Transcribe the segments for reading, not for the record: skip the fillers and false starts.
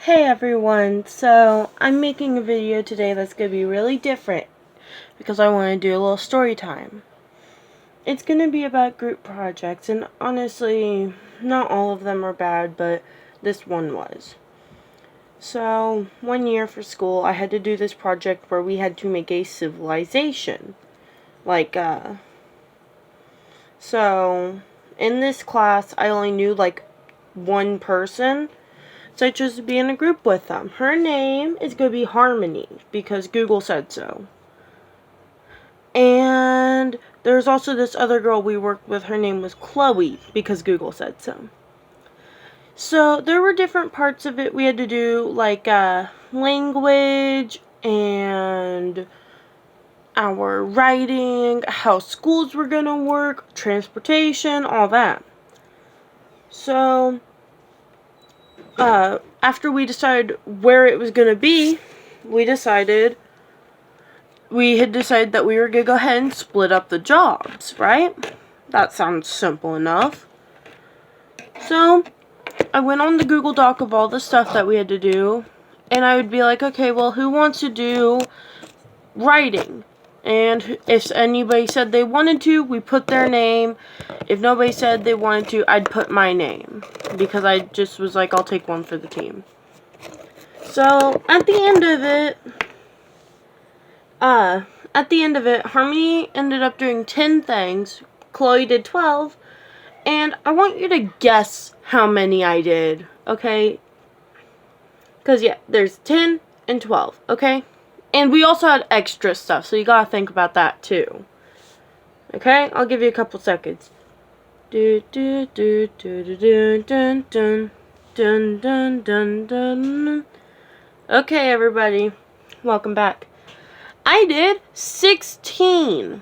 Hey everyone, so I'm making a video today that's going to be really different because I want to do a little story time. It's going to be about group projects, and honestly, not all of them are bad, but this one was. So, one year for school, I had to do this project where we had to make a civilization. So, in this class, I only knew one person. So I chose to be in a group with them. Her name is going to be Harmony because Google said so. And there's also this other girl we worked with. Her name was Chloe because Google said so. So there were different parts of it we had to do, like language and our writing, how schools were going to work, transportation, all that. So after we decided where it was going to be, we had decided that we were going to go ahead and split up the jobs, right? That sounds simple enough. So, I went on the Google Doc of all the stuff that we had to do, and I would be like, okay, well, who wants to do writing? And if anybody said they wanted to, we put their name. If nobody said they wanted to, I'd put my name. Because I just was like, I'll take one for the team. So, at the end of it, Harmony ended up doing 10 things. Chloe did 12. And I want you to guess how many I did, okay? Because, yeah, there's 10 and 12, okay? And we also had extra stuff, so you gotta think about that, too. Okay? I'll give you a couple seconds. Do do do do do do dun dun dun dun dun dun. Okay, everybody, welcome back. I did 16,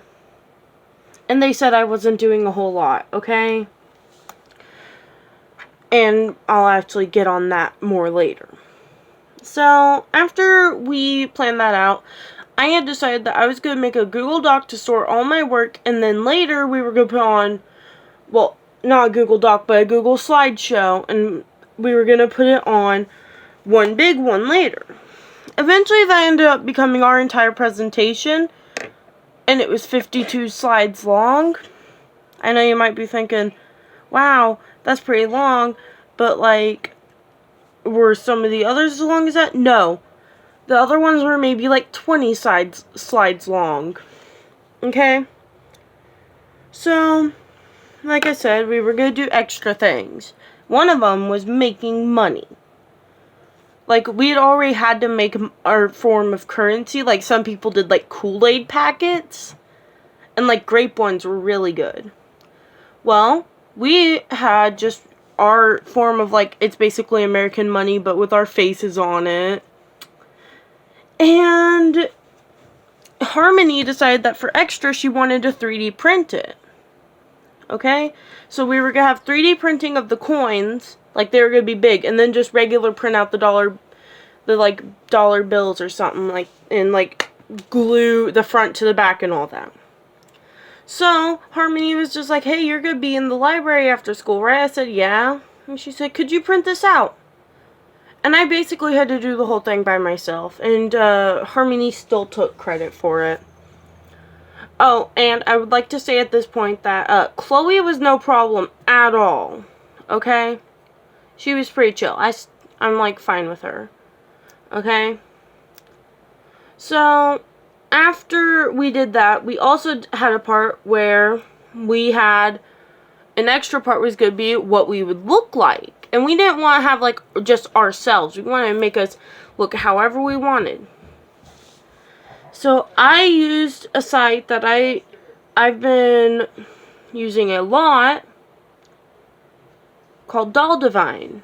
and they said I wasn't doing a whole lot. Okay, and I'll actually get on that more later. So after we planned that out, I had decided that I was going to make a Google Doc to store all my work, and then later we were going to put on, well, not a Google Doc, but a Google slideshow, and we were going to put it on one big one later. Eventually that ended up becoming our entire presentation, and it was 52 slides long. I know you might be thinking, wow, that's pretty long, but were some of the others as long as that? No. The other ones were maybe 20 slides long. Okay? So, like I said, we were going to do extra things. One of them was making money. We had already had to make our form of currency. Some people did, Kool-Aid packets. And, grape ones were really good. Well, we had just our form of, it's basically American money, but with our faces on it. And Harmony decided that for extra, she wanted to 3D print it. Okay? So we were going to have 3D printing of the coins. They were going to be big. And then just regular print out the dollar bills or something. And, glue the front to the back and all that. So, Harmony was just like, hey, you're going to be in the library after school, right? I said, yeah. And she said, could you print this out? And I basically had to do the whole thing by myself. And Harmony still took credit for it. Oh, and I would like to say at this point that Chloe was no problem at all. Okay? She was pretty chill. I'm fine with her. Okay? So, after we did that, we also had a part where we had an extra part was going to be what we would look like. And we didn't want to have, just ourselves. We wanted to make us look however we wanted. So, I used a site that I've been using a lot called Doll Divine.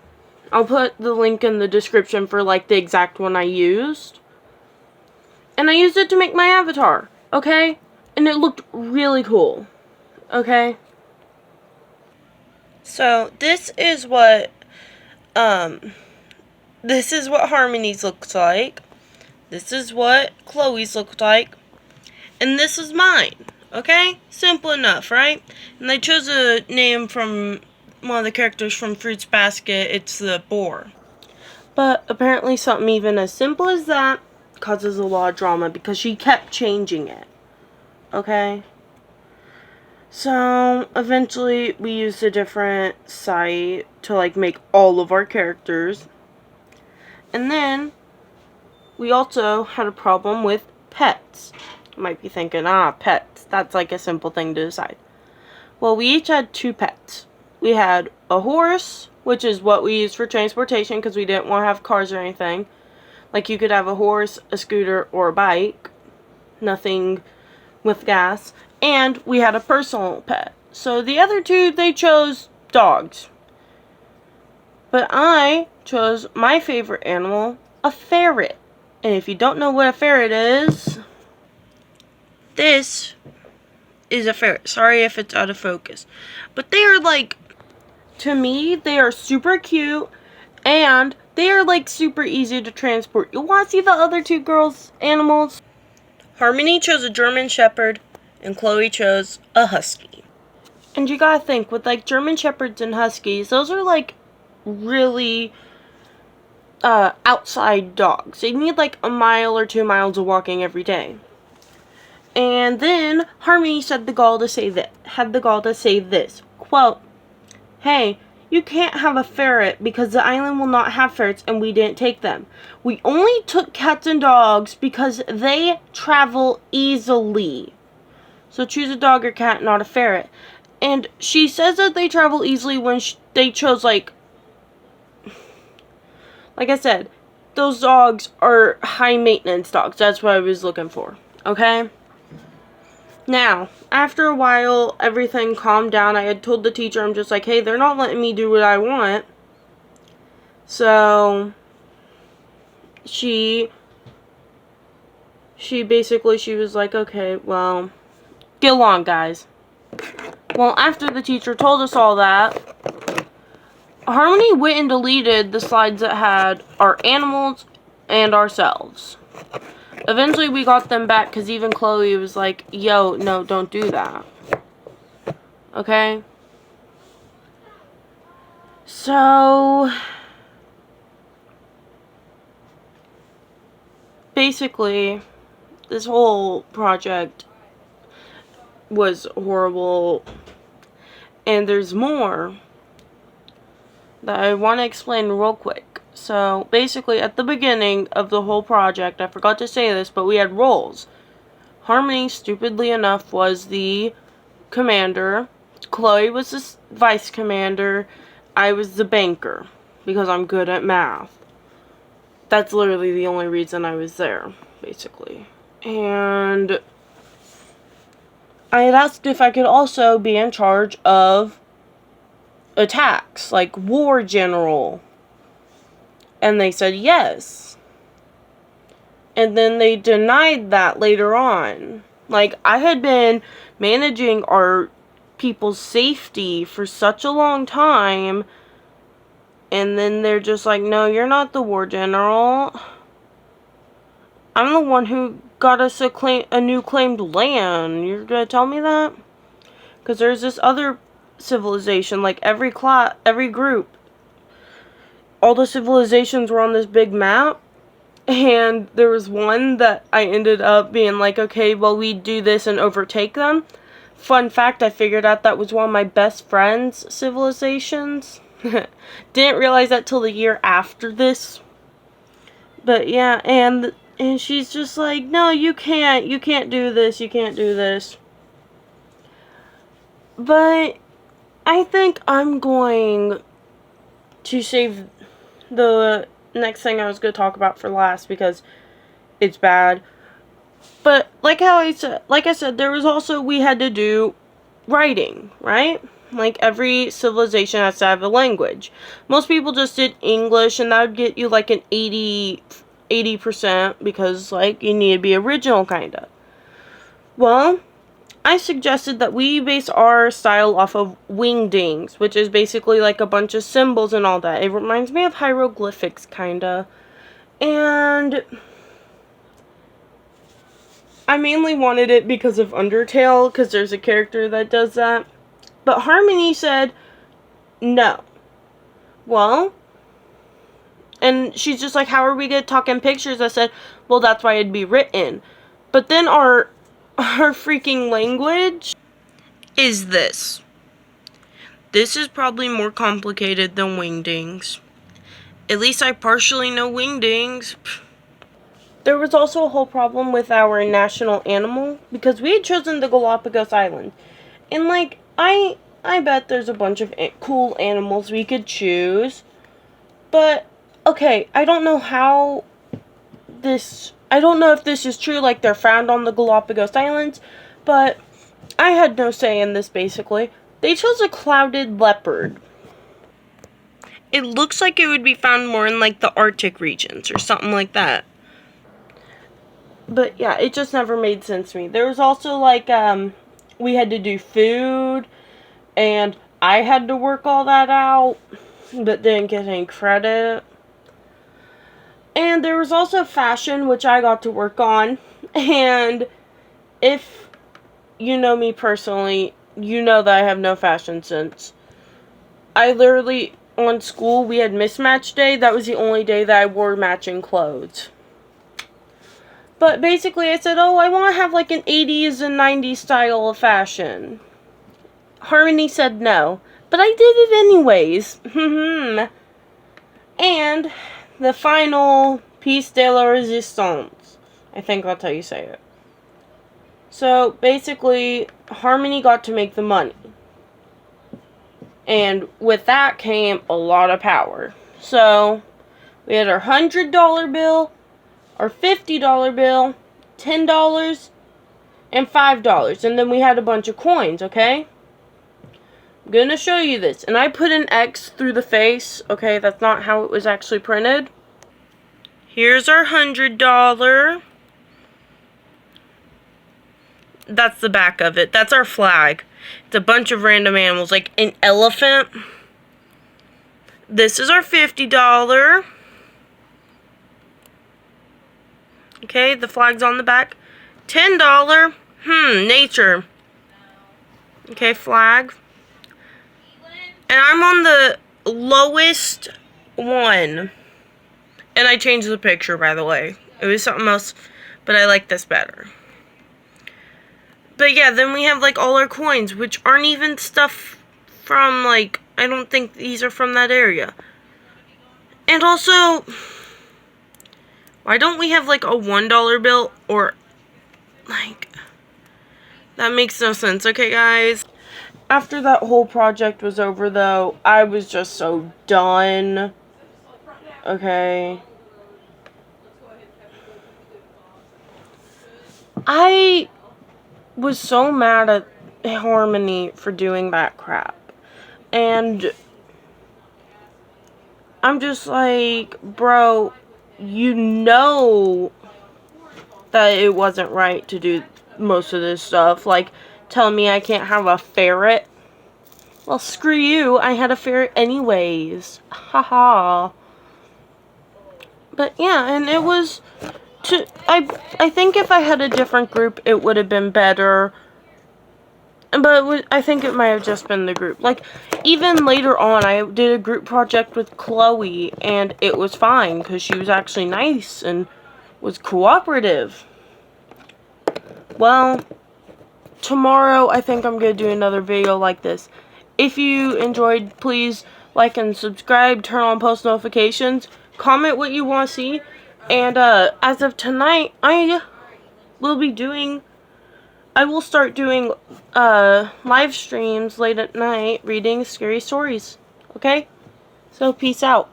I'll put the link in the description for, the exact one I used. And I used it to make my avatar, okay? And it looked really cool, okay? So, this is what Harmony's looks like. This is what Chloe's looked like. And this is mine, okay? Simple enough, right? And I chose a name from one of the characters from Fruits Basket. It's the boar. But apparently something even as simple as that causes a lot of drama because she kept changing it. Okay? So, eventually we used a different site to, like, make all of our characters. And then, we also had a problem with pets. You might be thinking, pets. That's, like, a simple thing to decide. Well, we each had 2 pets. We had a horse, which is what we used for transportation because we didn't want to have cars or anything. Like, you could have a horse, a scooter, or a bike. Nothing with gas. And we had a personal pet. So the other 2, they chose dogs. But I chose my favorite animal, a ferret. And if you don't know what a ferret is, this is a ferret. Sorry if it's out of focus. But they are, like, to me, they are super cute. And they are, like, super easy to transport. You want to see the other 2 girls' animals? Harmony chose a German Shepherd, and Chloe chose a husky. And you gotta think, with, like, German Shepherds and huskies, those are, like, really outside dogs. They need, like, a mile or 2 miles of walking every day. And then Harmony had the gall to say this, quote, "Hey, you can't have a ferret because the island will not have ferrets and we didn't take them. We only took cats and dogs because they travel easily. So choose a dog or cat, not a ferret." And she says that they travel easily when they chose, like I said, those dogs are high maintenance dogs. That's what I was looking for. Okay? Now, after a while, everything calmed down. I had told the teacher, I'm just like, hey, they're not letting me do what I want. So, she was like, okay, well, get along, guys. Well, after the teacher told us all that, Harmony went and deleted the slides that had our animals and ourselves. Eventually, we got them back because even Chloe was like, yo, no, don't do that. Okay? So, basically, this whole project was horrible. And there's more that I want to explain real quick. So, basically, at the beginning of the whole project, I forgot to say this, but we had roles. Harmony, stupidly enough, was the commander. Chloe was the vice commander. I was the banker, because I'm good at math. That's literally the only reason I was there, basically. And I had asked if I could also be in charge of attacks, like war general. And they said yes. And then they denied that later on. Like, I had been managing our people's safety for such a long time. And then they're just like, no, you're not the war general. I'm the one who got us a new claimed land. You're gonna tell me that? Because there's this other civilization, like every group. All the civilizations were on this big map, and there was one that I ended up being like, okay, well, we do this and overtake them. Fun fact, I figured out that was one of my best friend's civilizations. Didn't realize that till the year after this. But yeah, and she's just like, no, you can't do this, you can't do this. But I think I'm going to save the next thing I was going to talk about for last because it's bad. But like I said, there was also, we had to do writing, right? Like every civilization has to have a language. Most people just did English, and that would get you like an 80% because like you need to be original kinda. Well, I suggested that we base our style off of wingdings, which is basically like a bunch of symbols and all that. It reminds me of hieroglyphics, kinda. And I mainly wanted it because of Undertale, because there's a character that does that. But Harmony said, no. Well, And she's just like, how are we going to talk in pictures? I said, well, that's why it'd be written. But then our freaking language is this. This is probably more complicated than wingdings. At least I partially know wingdings. There was also a whole problem with our national animal, because we had chosen the Galapagos Island. And, like, I bet there's a bunch of cool animals we could choose. But, okay, I don't know if this is true, like they're found on the Galapagos Islands, but I had no say in this, basically. They chose a clouded leopard. It looks like it would be found more in, like, the Arctic regions or something like that. But, yeah, it just never made sense to me. There was also, like, we had to do food, and I had to work all that out, but didn't get any credit. And there was also fashion, which I got to work on. And if you know me personally, you know that I have no fashion sense. I literally, on school, we had mismatch day. That was the only day that I wore matching clothes. But basically, I said, oh, I want to have like an 80s and 90s style of fashion. Harmony said no, but I did it anyways. And the final piece de la resistance. I think that's how you say it. So, basically, Harmony got to make the money. And with that came a lot of power. So, we had our $100 bill, our $50 bill, $10, and $5. And then we had a bunch of coins, okay? I'm going to show you this. And I put an X through the face, okay? That's not how it was actually printed. Here's our $100. That's the back of it. That's our flag. It's a bunch of random animals, like an elephant. This is our $50. Okay, the flag's on the back. $10. Nature. Okay, flag. And I'm on the lowest one. And I changed the picture, by the way. It was something else, but I like this better. But yeah, then we have, like, all our coins, which aren't even stuff from, like, I don't think these are from that area. And also, why don't we have, like, a $1 bill or, like, that makes no sense, okay, guys? After that whole project was over, though, I was just so done. Okay. I was so mad at Harmony for doing that crap. And I'm just like, bro, you know that it wasn't right to do most of this stuff. Like, tell me I can't have a ferret. Well, screw you. I had a ferret anyways. Haha. But yeah, and it was I think if I had a different group, it would have been better. But I think it might have just been the group. Like, even later on, I did a group project with Chloe, and it was fine, because she was actually nice and was cooperative. Well, tomorrow, I think I'm going to do another video like this. If you enjoyed, please like and subscribe, turn on post notifications, comment what you want to see, and as of tonight, I will start doing live streams late at night reading scary stories. Okay? So peace out.